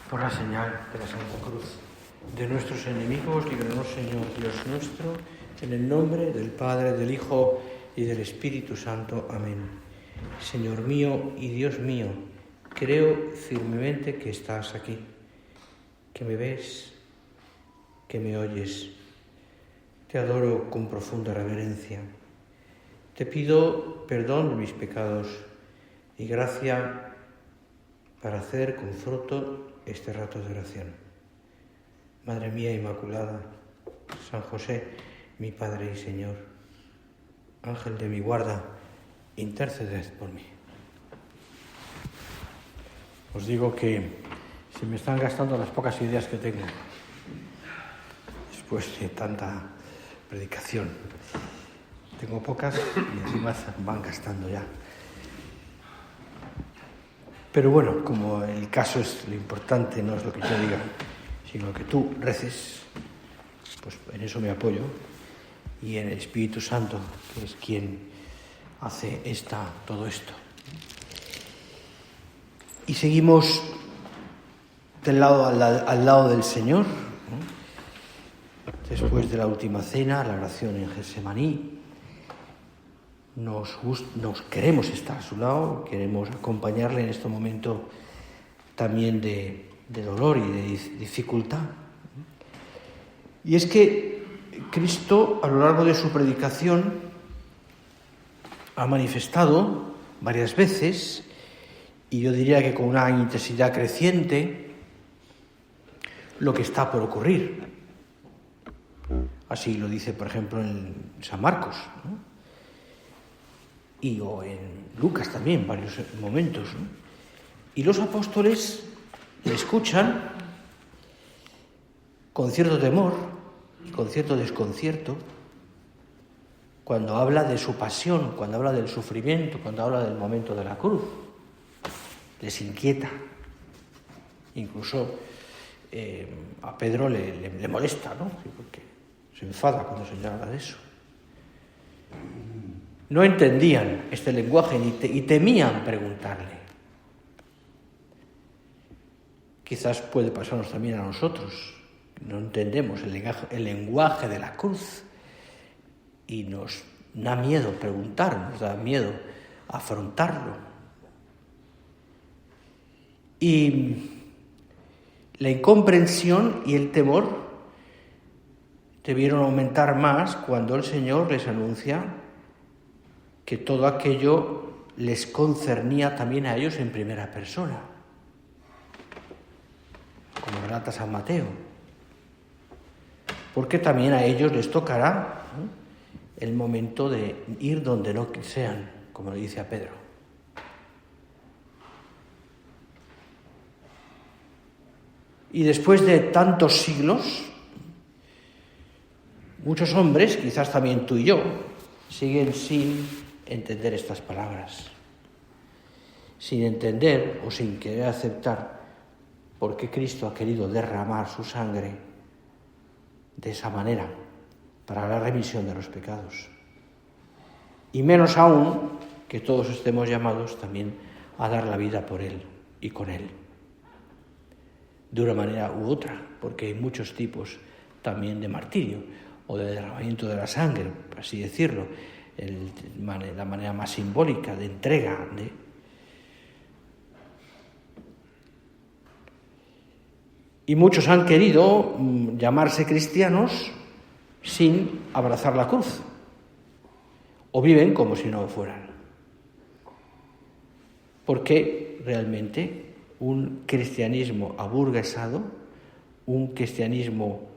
Por la señal de la Santa Cruz de nuestros enemigos, líbranos, Señor Dios nuestro, en el nombre del Padre, del Hijo y del Espíritu Santo. Amén. Señor mío y Dios mío, creo firmemente que estás aquí, que me ves, que me oyes. Te adoro con profunda reverencia. Te pido perdón de mis pecados y gracia para hacer con fruto este rato de oración. Madre mía Inmaculada, San José, mi Padre y Señor, Ángel de mi guarda, interceded por mí. Os digo que se me están gastando las pocas ideas que tengo después de tanta predicación. Tengo pocas y encima se van gastando ya. Pero bueno, como el caso es lo importante, no es lo que yo diga, sino que tú reces, pues en eso me apoyo, y en el Espíritu Santo, que es quien hace todo esto. Y seguimos al lado del Señor, ¿no? Después de la última cena, la oración en Getsemaní. Nos queremos estar a su lado, queremos acompañarle en este momento también de dolor y de dificultad. Y es que Cristo, a lo largo de su predicación, ha manifestado varias veces, y yo diría que con una intensidad creciente, lo que está por ocurrir. Así lo dice, por ejemplo, en San Marcos, ¿no? O en Lucas también, varios momentos, ¿no? Y los apóstoles le escuchan con cierto temor y con cierto desconcierto cuando habla de su pasión, cuando habla del sufrimiento, cuando habla del momento de la cruz. Les inquieta. Incluso a Pedro le molesta, ¿no? Porque se enfada cuando se habla de eso. No entendían este lenguaje y temían preguntarle. Quizás puede pasarnos también a nosotros. No entendemos el lenguaje de la cruz y nos da miedo preguntar, nos da miedo afrontarlo. Y la incomprensión y el temor debieron aumentar más cuando el Señor les anuncia que todo aquello les concernía también a ellos en primera persona, como relata San Mateo, porque también a ellos les tocará, ¿no?, el momento de ir donde no sean, como le dice a Pedro. Y después de tantos siglos, muchos hombres, quizás también tú y yo, siguen sin entender estas palabras, sin entender o sin querer aceptar por qué Cristo ha querido derramar su sangre de esa manera para la remisión de los pecados. Y menos aún que todos estemos llamados también a dar la vida por Él y con Él, de una manera u otra, porque hay muchos tipos también de martirio o de derramamiento de la sangre, por así decirlo, la manera más simbólica de entrega. Y muchos han querido llamarse cristianos sin abrazar la cruz, o viven como si no lo fueran, porque realmente un cristianismo aburguesado, un cristianismo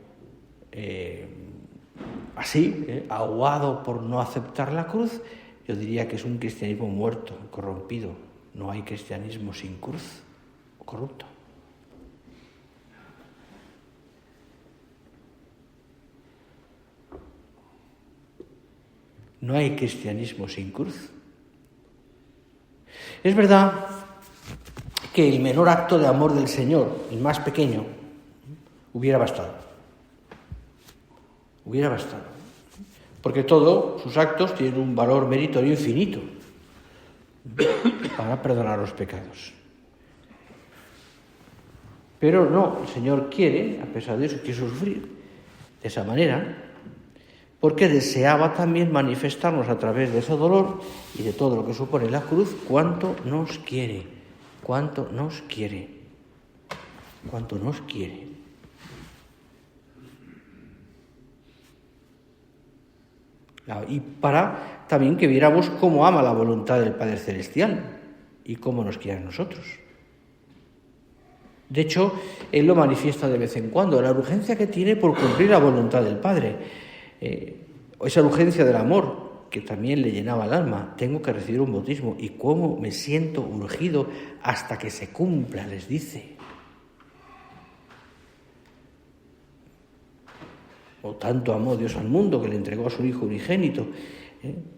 aguado por no aceptar la cruz, yo diría que es un cristianismo muerto, corrompido. No hay cristianismo sin cruz, corrupto. No hay cristianismo sin cruz. Es verdad que el menor acto de amor del Señor, el más pequeño, hubiera bastado. Porque todos sus actos tienen un valor meritorio infinito para perdonar los pecados. Pero no, el Señor quiere, a pesar de eso, quiso sufrir de esa manera, porque deseaba también manifestarnos a través de ese dolor y de todo lo que supone la cruz cuánto nos quiere, cuánto nos quiere, cuánto nos quiere. Y para también que viéramos cómo ama la voluntad del Padre Celestial y cómo nos quiere a nosotros. De hecho, Él lo manifiesta de vez en cuando, la urgencia que tiene por cumplir la voluntad del Padre. Esa urgencia del amor que también le llenaba el alma. Tengo que recibir un bautismo y cómo me siento urgido hasta que se cumpla, les dice. O tanto amó Dios al mundo que le entregó a su Hijo unigénito.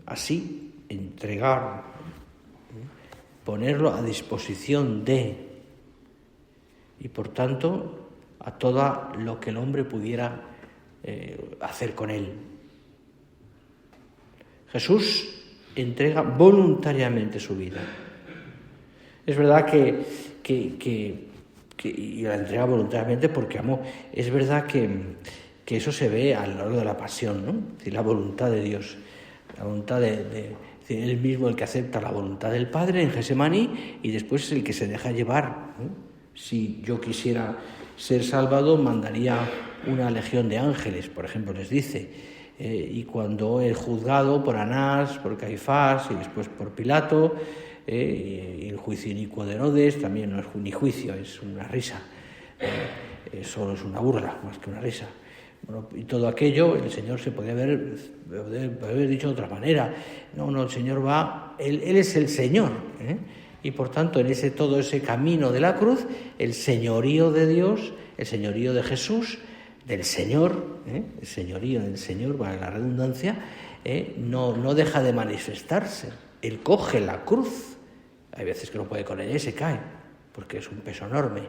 Así, entregar, ponerlo a disposición de, y por tanto a todo lo que el hombre pudiera hacer con él. Jesús entrega voluntariamente su vida. Es verdad que y la entrega voluntariamente porque amó. Es verdad que eso se ve a lo largo de la pasión, ¿no? Es decir, la voluntad de Dios, la voluntad de él mismo el que acepta la voluntad del Padre en Getsemaní y después es el que se deja llevar, ¿no? Si yo quisiera ser salvado, mandaría una legión de ángeles, por ejemplo, les dice. Y cuando el juzgado por Anás, por Caifás y después por Pilato, y el juicio inicuo de Herodes, también no es ni juicio, es una risa, solo es una burla más que una risa. Bueno, y todo aquello, el Señor se podía haber dicho de otra manera. No, el Señor va, Él es el Señor, y por tanto en todo ese camino de la cruz, el señorío de Dios, el señorío de Jesús, del Señor, el señorío del Señor, para la redundancia, no deja de manifestarse. Él coge la cruz, hay veces que no puede con ella y se cae, porque es un peso enorme.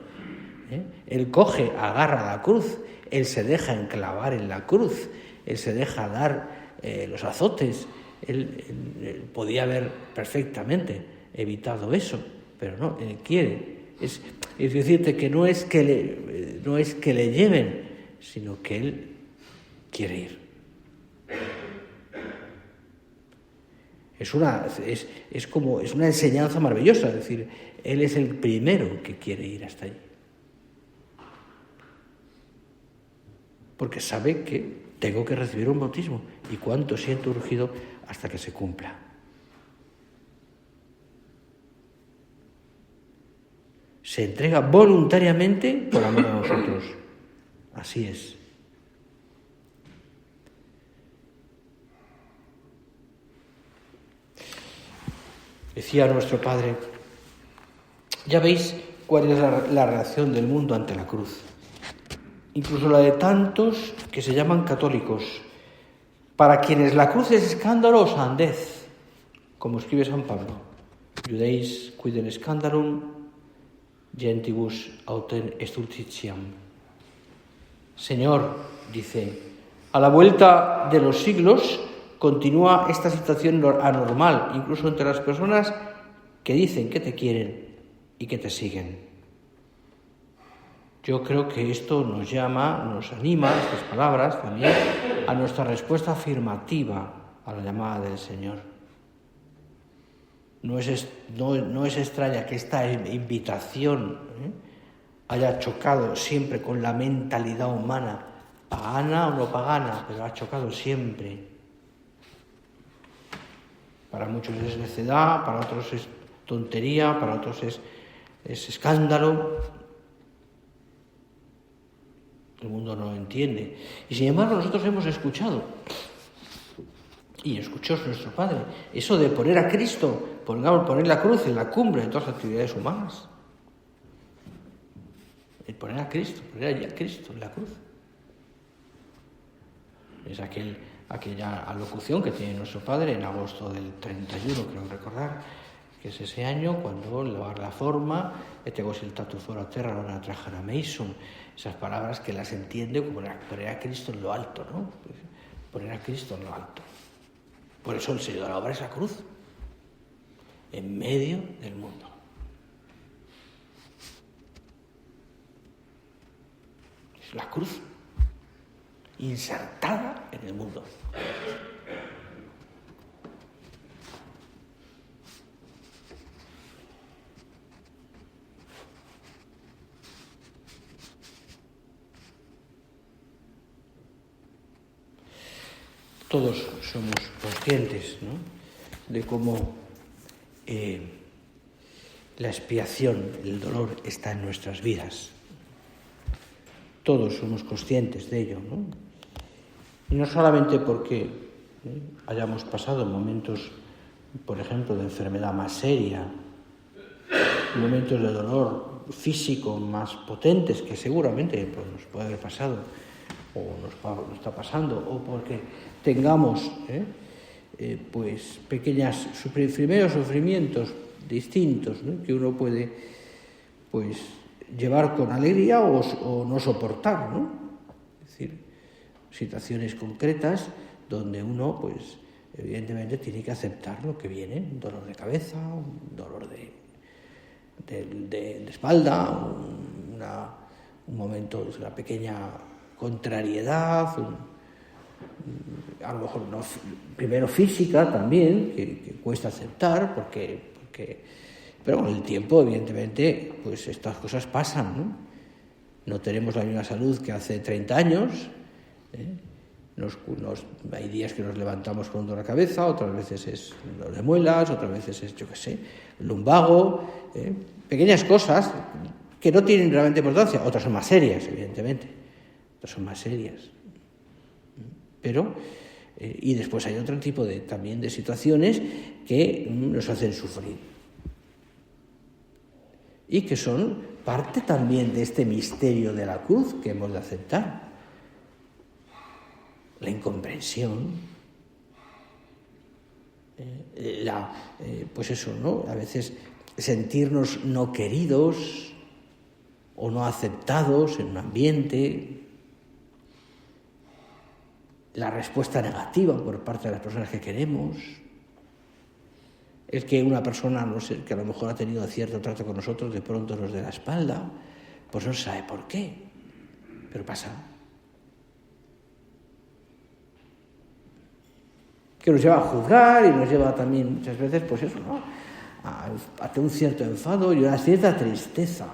Él coge, agarra la cruz, Él se deja enclavar en la cruz, Él se deja dar los azotes, él podía haber perfectamente evitado eso, pero no, Él quiere. Es decirte que no es que le lleven, sino que Él quiere ir. Es una enseñanza maravillosa, es decir, Él es el primero que quiere ir hasta allí. Porque sabe que tengo que recibir un bautismo y cuánto siento urgido hasta que se cumpla. Se entrega voluntariamente por amor a nosotros. Así es. Decía nuestro Padre, ya veis cuál es la reacción del mundo ante la cruz. Incluso la de tantos que se llaman católicos, para quienes la cruz es escándalo o sandez, como escribe San Pablo. Judeis quidem scandalum, gentibus autem stultitiam. Señor, dice, a la vuelta de los siglos continúa esta situación anormal, incluso entre las personas que dicen que te quieren y que te siguen. Yo creo que esto nos anima, estas palabras también, a nuestra respuesta afirmativa a la llamada del Señor. No es extraña que esta invitación haya chocado siempre con la mentalidad humana, pagana o no pagana, pero ha chocado siempre. Para muchos es necedad, para otros es tontería, para otros es escándalo. El mundo no lo entiende. Y sin embargo nosotros hemos escuchado, y escuchó nuestro Padre, eso de poner a Cristo, poner la cruz en la cumbre de todas las actividades humanas. El poner a Cristo en la cruz. Es aquella alocución que tiene nuestro Padre en agosto del 31, creo recordar, que es ese año cuando la forma, et ego siltatus fora terra non atrajara meison. Esas palabras que las entiende como poner a Cristo en lo alto, ¿no? Poner a Cristo en lo alto. Por eso el Señor de la obra es la cruz, en medio del mundo. es la cruz, insertada en el mundo. Todos somos conscientes, ¿no?, de cómo la expiación, el dolor está en nuestras vidas. Todos somos conscientes de ello, ¿no? Y no solamente porque hayamos pasado momentos, por ejemplo, de enfermedad más seria, momentos de dolor físico más potentes que seguramente pues, nos puede haber pasado o nos está pasando, o porque tengamos pues primeros sufrimientos distintos, ¿no?, que uno puede pues llevar con alegría o no soportar, ¿no? Es decir, situaciones concretas donde uno pues evidentemente tiene que aceptar lo que viene, un dolor de cabeza, un dolor de espalda, un momento, una pequeña contrariedad, a lo mejor primero física también, que cuesta aceptar, pero con el tiempo, evidentemente, pues estas cosas pasan, ¿no? No tenemos la misma salud que hace 30 años, hay días que nos levantamos con un dolor de cabeza, otras veces es dolor de muelas, otras veces es, lumbago, pequeñas cosas que no tienen realmente importancia, otras son más serias, evidentemente, son más serias. Pero, y después hay otro tipo también de situaciones que nos hacen sufrir y que son parte también de este misterio de la cruz que hemos de aceptar. La incomprensión, pues eso, ¿no? A veces sentirnos no queridos o no aceptados en un ambiente, la respuesta negativa por parte de las personas que queremos, el que una persona, no sé, que a lo mejor ha tenido cierto trato con nosotros, de pronto nos dé la espalda, pues no se sabe por qué, pero pasa. Que nos lleva a juzgar y nos lleva también muchas veces, pues eso, ¿no?, a tener un cierto enfado y una cierta tristeza.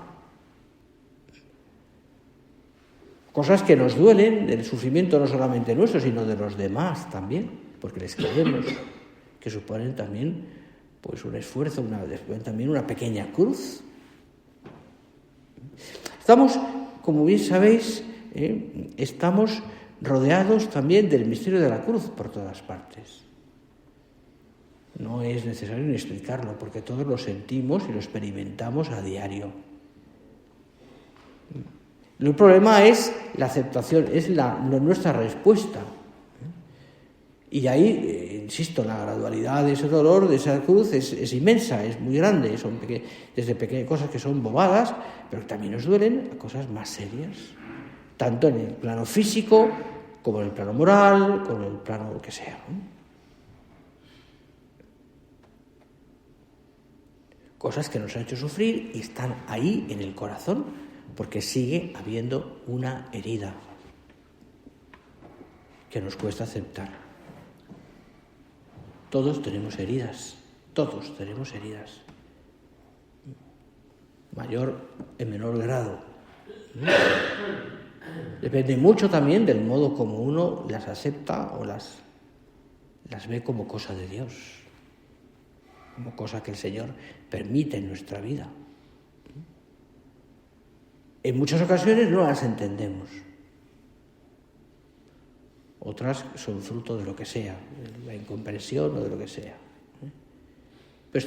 Cosas que nos duelen, del sufrimiento no solamente nuestro, sino de los demás también, porque les queremos, que suponen también pues un esfuerzo, también una pequeña cruz. Estamos, como bien sabéis, estamos rodeados también del misterio de la cruz por todas partes. No es necesario ni explicarlo, porque todos lo sentimos y lo experimentamos a diario. El problema es la aceptación, es nuestra respuesta. Y ahí, insisto, la gradualidad de ese dolor, de esa cruz, es inmensa, es muy grande. Son desde pequeñas cosas que son bobadas, pero también nos duelen, a cosas más serias. Tanto en el plano físico, como en el plano moral, como en el plano que sea, ¿no? Cosas que nos han hecho sufrir y están ahí en el corazón, porque sigue habiendo una herida que nos cuesta aceptar. Todos tenemos heridas, mayor en menor grado. Depende mucho también del modo como uno las acepta o las ve como cosa de Dios, como cosa que el Señor permite en nuestra vida. En muchas ocasiones no las entendemos. Otras son fruto de lo que sea, de la incomprensión o de lo que sea. Pero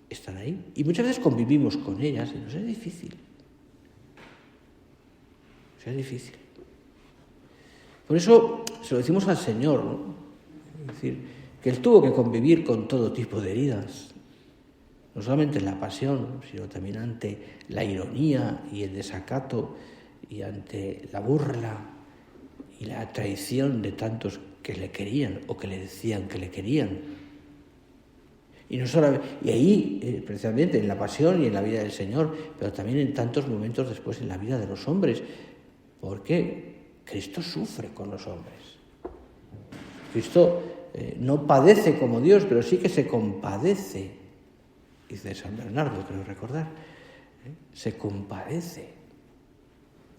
están ahí. Y muchas veces convivimos con ellas y nos es difícil. Por eso se lo decimos al Señor, ¿no? Es decir, que Él tuvo que convivir con todo tipo de heridas. No solamente en la pasión, sino también ante la ironía y el desacato y ante la burla y la traición de tantos que le querían o que le decían que le querían. Y ahí, precisamente, en la pasión y en la vida del Señor, pero también en tantos momentos después en la vida de los hombres, porque Cristo sufre con los hombres. Cristo no padece como Dios, pero sí que se compadece, dice San Bernardo, creo recordar, se compadece.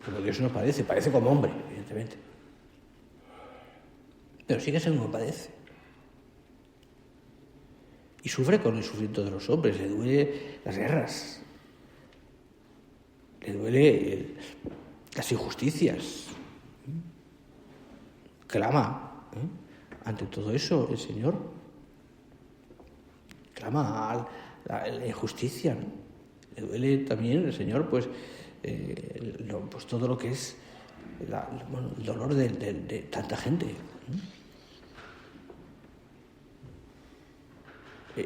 Pero Dios no padece como hombre, evidentemente. Pero sí que se compadece. Y sufre con el sufrimiento de los hombres, le duele las guerras, le duele las injusticias. Clama ante todo eso el Señor. Clama a la injusticia, ¿no? Le duele también el Señor, pues todo lo que es el dolor de tanta gente.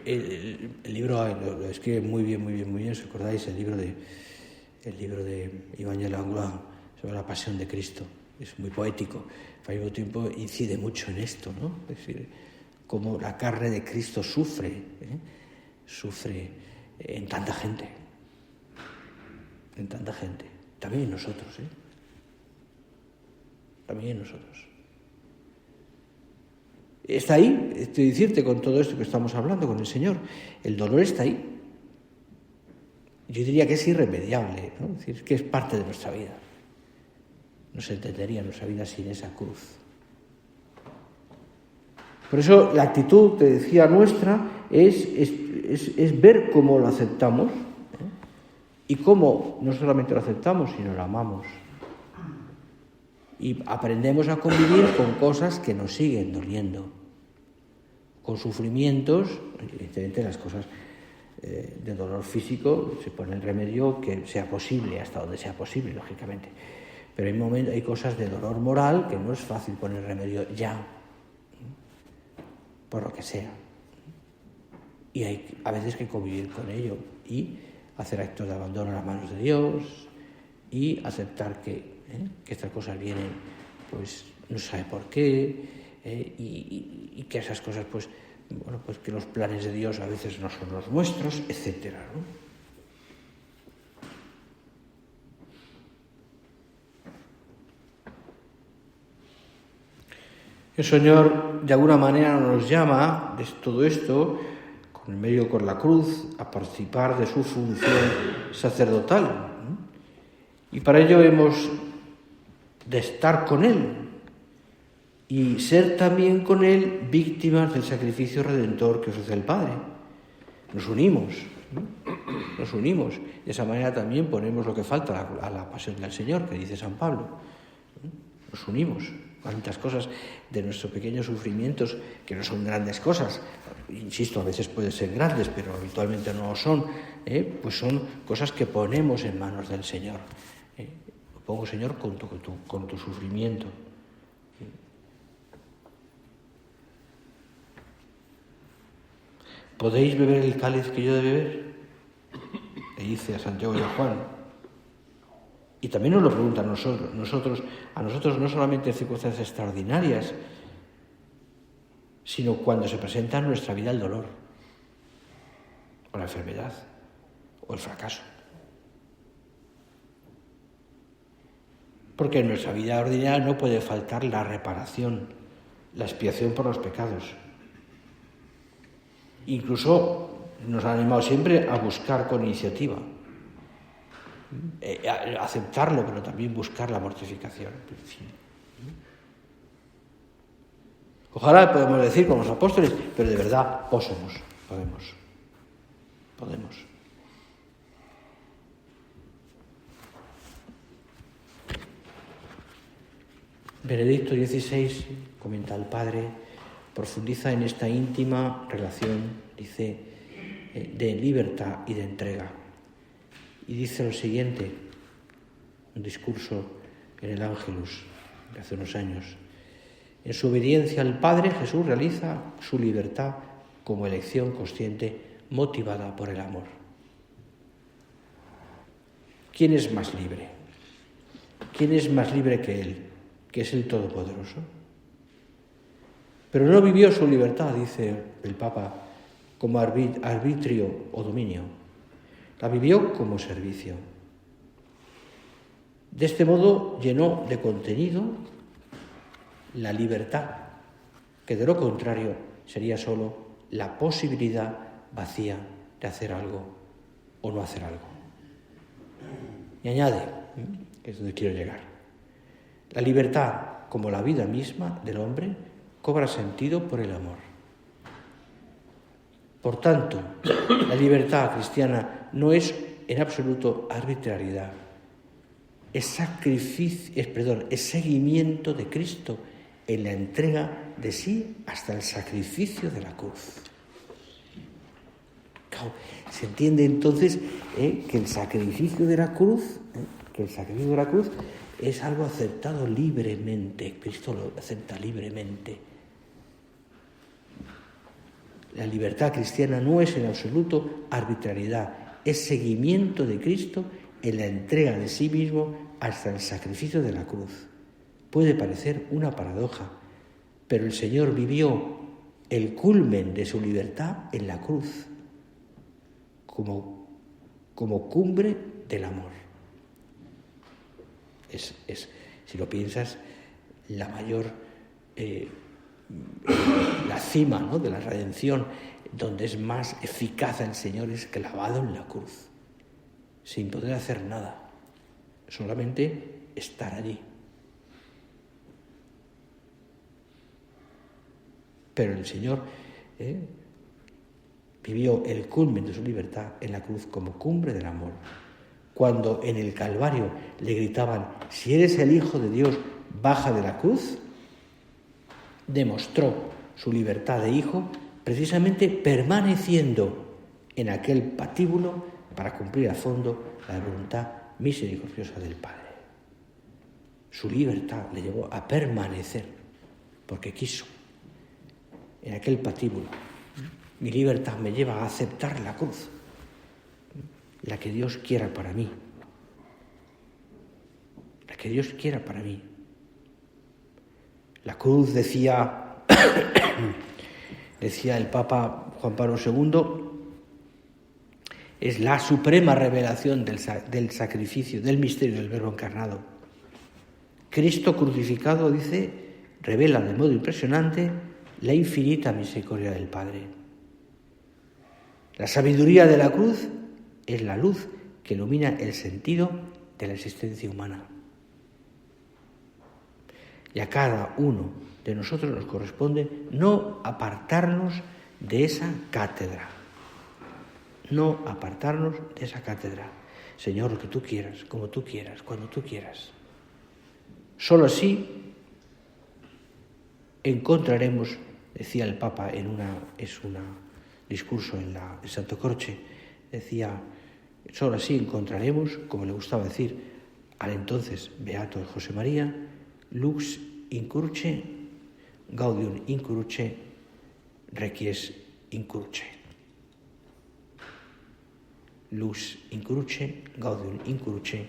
El libro lo escribe muy bien, ¿os acordáis? El libro de Iván Langlois sobre la pasión de Cristo. Es muy poético, pero al mismo tiempo incide mucho en esto, ¿no? Es decir, cómo la carne de Cristo sufre en tanta gente. También en nosotros, También en nosotros. Está ahí, estoy decirte, con todo esto que estamos hablando con el Señor. El dolor está ahí. Yo diría que es irremediable, ¿no? Es decir, que es parte de nuestra vida. No se entendería nuestra vida sin esa cruz. Por eso la actitud, te decía, nuestra es ver cómo lo aceptamos, y cómo no solamente lo aceptamos, sino lo amamos. Y aprendemos a convivir con cosas que nos siguen doliendo, con sufrimientos. Evidentemente las cosas de dolor físico se pone el remedio que sea posible, hasta donde sea posible, lógicamente. Pero hay cosas de dolor moral que no es fácil poner remedio ya, por lo que sea. Y hay a veces que convivir con ello y hacer actos de abandono a las manos de Dios y aceptar que estas cosas vienen, pues no se sabe por qué, y que esas cosas, pues que los planes de Dios a veces no son los nuestros, etcétera, ¿no? El Señor de alguna manera nos llama de todo esto, con la cruz, a participar de su función sacerdotal. Y para ello hemos de estar con Él y ser también con Él víctimas del sacrificio redentor que ofrece el Padre. Nos unimos. De esa manera también ponemos lo que falta a la pasión del Señor, que dice San Pablo. Nos unimos. Cuántas cosas de nuestros pequeños sufrimientos, que no son grandes cosas, insisto, a veces pueden ser grandes, pero habitualmente no lo son, pues son cosas que ponemos en manos del Señor. Lo pongo, Señor, con tu sufrimiento. ¿Podéis beber el cáliz que yo he de beber? Le dice a Santiago y a Juan. Y también nos lo pregunta a nosotros no solamente en circunstancias extraordinarias, sino cuando se presenta en nuestra vida el dolor, o la enfermedad, o el fracaso. Porque en nuestra vida ordinaria no puede faltar la reparación, la expiación por los pecados. Incluso nos ha animado siempre a buscar con iniciativa, a aceptarlo, pero también buscar la mortificación. Ojalá podamos decir como los apóstoles, pero de verdad podemos. Benedicto XVI, comenta el Padre, profundiza en esta íntima relación, dice, de libertad y de entrega. Y dice lo siguiente, un discurso en el Ángelus de hace unos años. En su obediencia al Padre, Jesús realiza su libertad como elección consciente motivada por el amor. ¿Quién es más libre? ¿Quién es más libre que Él, que es el Todopoderoso? Pero no vivió su libertad, dice el Papa, como arbitrio o dominio. La vivió como servicio. De este modo llenó de contenido la libertad, que de lo contrario sería solo la posibilidad vacía de hacer algo o no hacer algo. Y añade, que es donde quiero llegar, la libertad, como la vida misma del hombre, cobra sentido por el amor. Por tanto, la libertad cristiana no es en absoluto arbitrariedad, es seguimiento de Cristo en la entrega de sí hasta el sacrificio de la cruz. Claro, se entiende entonces que el sacrificio de la cruz, es algo aceptado libremente. Cristo lo acepta libremente. La libertad cristiana no es en absoluto arbitrariedad, es seguimiento de Cristo en la entrega de sí mismo hasta el sacrificio de la cruz. Puede parecer una paradoja, pero el Señor vivió el culmen de su libertad en la cruz, como cumbre del amor. Es, si lo piensas, la mayor, la cima, ¿no?, de la redención, donde es más eficaz el Señor, es clavado en la cruz, sin poder hacer nada, solamente estar allí. Pero el Señor vivió el culmen de su libertad en la cruz como cumbre del amor. Cuando en el Calvario le gritaban: si eres el Hijo de Dios, baja de la cruz, demostró su libertad de hijo precisamente permaneciendo en aquel patíbulo para cumplir a fondo la voluntad misericordiosa del Padre. Su libertad le llevó a permanecer porque quiso en aquel patíbulo. Mi libertad me lleva a aceptar la cruz, la que Dios quiera para mí. La que Dios quiera para mí. La cruz, decía el Papa Juan Pablo II, es la suprema revelación del sacrificio, del misterio del Verbo encarnado. Cristo crucificado, dice, revela de modo impresionante la infinita misericordia del Padre. La sabiduría de la cruz es la luz que ilumina el sentido de la existencia humana. Y a cada uno de nosotros nos corresponde no apartarnos de esa cátedra. No apartarnos de esa cátedra. Señor, lo que tú quieras, como tú quieras, cuando tú quieras. Solo así encontraremos, decía el Papa en un discurso en Santo Croce, decía, solo así encontraremos, como le gustaba decir al entonces beato José María, lux in cruce, gaudium in cruce, requies in cruce. Lux in cruce, gaudium in cruce,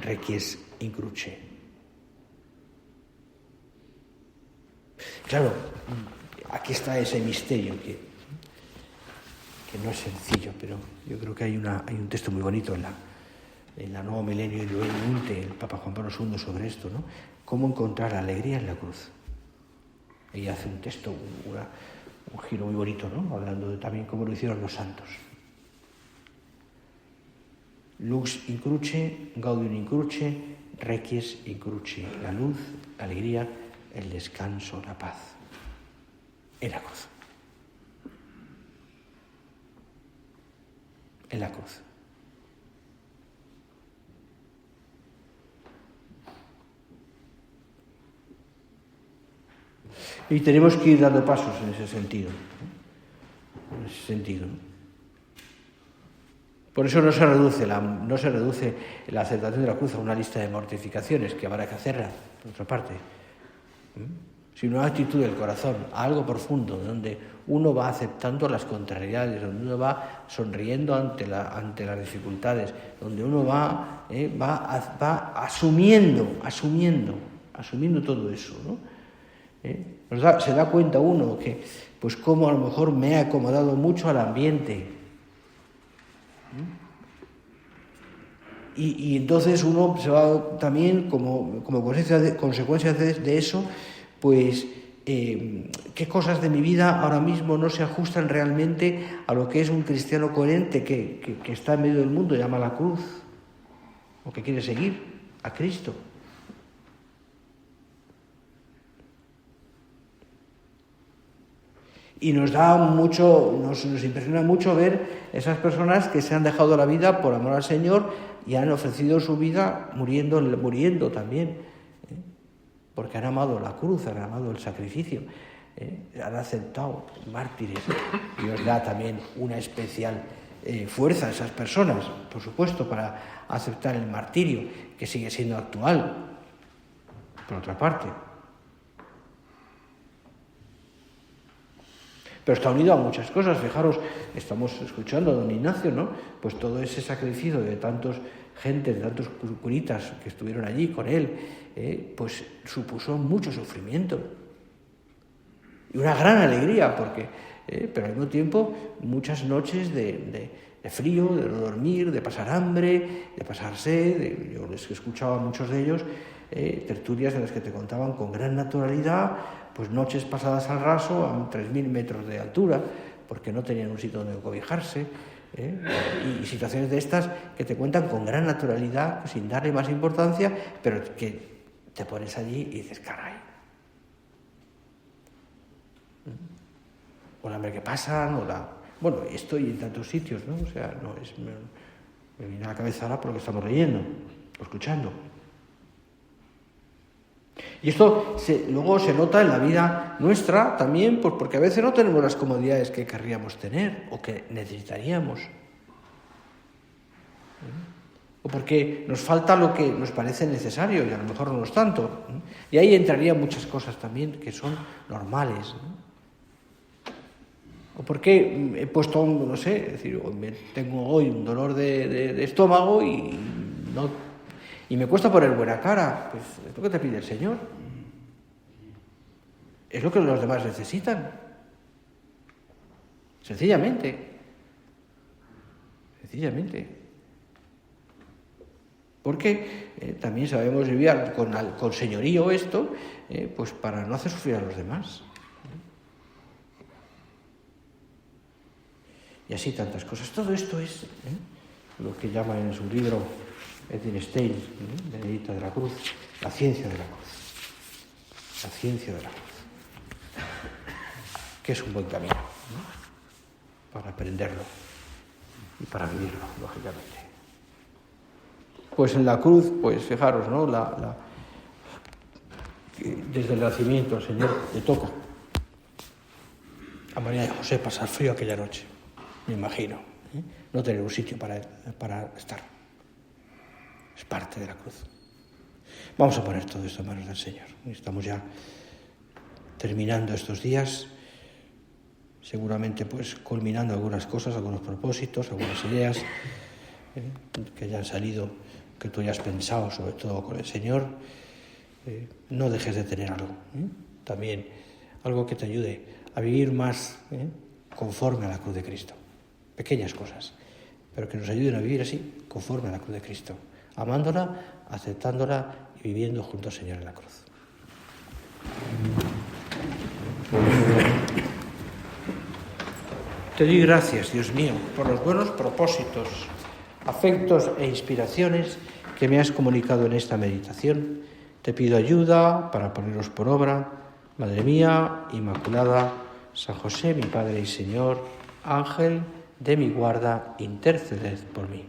requies in cruce. Claro, aquí está ese misterio que no es sencillo, pero yo creo que hay un texto muy bonito en la Nuevo Milenio y el Papa Juan Pablo II sobre esto, ¿no? Cómo encontrar alegría en la cruz. Ella hace un texto, un giro muy bonito, ¿no? Hablando de también cómo lo hicieron los santos. Lux in cruce, gaudium in cruce, requies in cruce. La luz, la alegría, el descanso, la paz. En la cruz. En la cruz. Y tenemos que ir dando pasos en ese sentido. Por eso no se reduce la aceptación de la cruz a una lista de mortificaciones, que habrá que hacerla, por otra parte, sino una actitud del corazón, a algo profundo, donde uno va aceptando las contrariedades, donde uno va sonriendo ante las dificultades, donde uno va asumiendo todo eso, ¿no? Se da cuenta uno que, pues cómo a lo mejor me he acomodado mucho al ambiente. Y entonces uno se va también, como consecuencia de eso, pues qué cosas de mi vida ahora mismo no se ajustan realmente a lo que es un cristiano coherente que está en medio del mundo, llama la cruz, o que quiere seguir a Cristo. Y nos impresiona mucho ver esas personas que se han dejado la vida por amor al Señor y han ofrecido su vida muriendo también, porque han amado la cruz, han amado el sacrificio, han aceptado mártires. Dios da también una especial fuerza a esas personas, por supuesto, para aceptar el martirio, que sigue siendo actual, por otra parte. Pero está unido a muchas cosas. Fijaros, estamos escuchando a don Ignacio, ¿no? Pues todo ese sacrificio de tantos curitas que estuvieron allí con él, pues supuso mucho sufrimiento. Y una gran alegría, pero al mismo tiempo muchas noches de frío, de no dormir, de pasar hambre, de pasar sed. Yo les escuchaba a muchos de ellos tertulias en las que te contaban con gran naturalidad, pues noches pasadas al raso a 3.000 metros de altura, porque no tenían un sitio donde cobijarse, y situaciones de estas que te cuentan con gran naturalidad, sin darle más importancia, pero que te pones allí y dices, caray. O el hambre que pasan, Bueno, estoy en tantos sitios, ¿no? O sea, me viene a la cabeza ahora por lo que estamos leyendo, o escuchando. Y esto luego se nota en la vida nuestra también, pues porque a veces no tenemos las comodidades que querríamos tener o que necesitaríamos. O porque nos falta lo que nos parece necesario y a lo mejor no es tanto. Y ahí entrarían muchas cosas también que son normales. O porque he puesto, no sé, es decir, tengo hoy un dolor de estómago y me cuesta poner buena cara. Pues es lo que te pide el Señor. Es lo que los demás necesitan. Sencillamente. Porque también sabemos vivir con señorío esto, pues para no hacer sufrir a los demás. Y así tantas cosas. Todo esto es lo que llama en su libro Edwin Stein, Benedicto de la Cruz, la ciencia de la cruz. La ciencia de la cruz. Que es un buen camino, para aprenderlo y para vivirlo, lógicamente. Pues en la cruz, pues fijaros, ¿no? Desde el nacimiento el Señor le toca a María y José pasar frío aquella noche, me imagino, no tener un sitio para estar. Es parte de la cruz. Vamos a poner todo esto en manos del Señor. Estamos ya terminando estos días, seguramente pues culminando algunas cosas, algunos propósitos, algunas ideas que hayan salido, que tú hayas pensado, sobre todo con el Señor. No dejes de tener algo, también algo que te ayude a vivir más conforme a la cruz de Cristo. Pequeñas cosas, pero que nos ayuden a vivir así, conforme a la cruz de Cristo, amándola, aceptándola y viviendo junto al Señor en la cruz. Te doy gracias, Dios mío, por los buenos propósitos, afectos e inspiraciones que me has comunicado en esta meditación. Te pido ayuda para ponerlos por obra. Madre mía, Inmaculada, San José, mi Padre y Señor, Ángel de mi guarda, interceded por mí.